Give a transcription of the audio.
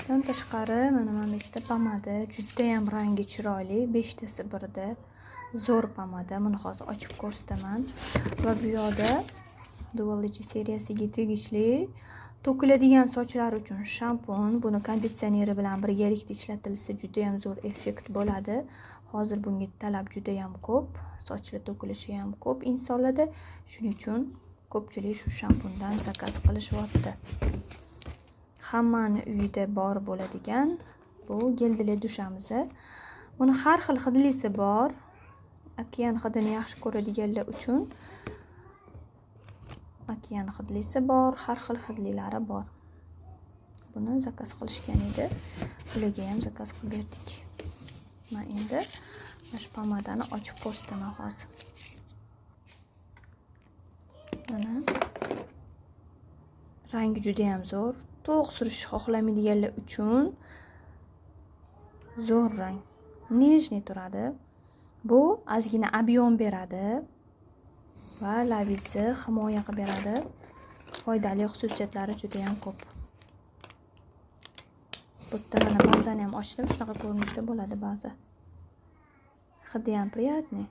Bundan tashqari mana bitta pomada, juda ham rangi chiroyli, 5 tasi birda. Zo'r pomada. Buni hozir ochib ko'rsataman. Va bu yoqda Duology seriyasiga tegishli to'kiladigan sochlar uchun shampun. Buni konditsioneri bilan birgalikda ishlatilsa juda ham zo'r effekt bo'ladi. Hozir bunga talab juda ham ko'p, sochlar to'kilishi ham ko'p insonlarda. Shuning uchun ko'pchilik shu shampundan zakaz qilishyapti. Hammani uyida bor bo'ladigan bu geldili dushamiz. Buni har xil hidlisi bor. Okean hidini yaxshi ko'radiganlar uchun okean hidlisi bor, har xil hidlilari bor. Buni zakaz qilishgan edi. Ularga ham zakaz qilib berdik. Men endi shu pomadani ochib ko'rsataman hozir. Mana rangi juda ham zo'r. To'q surishni xohlamaydiganlar uchun zo'r rang. Nejniy turadi. Bu ozgina ob'yom beradi va lavingizni himoya qilib beradi. Foydali xususiyatlari juda ham ko'p. Bu yerda mana ba'zan ham ochdim, shunaqa ko'rinishda bo'ladi ba'zi. Hidi ham приятный.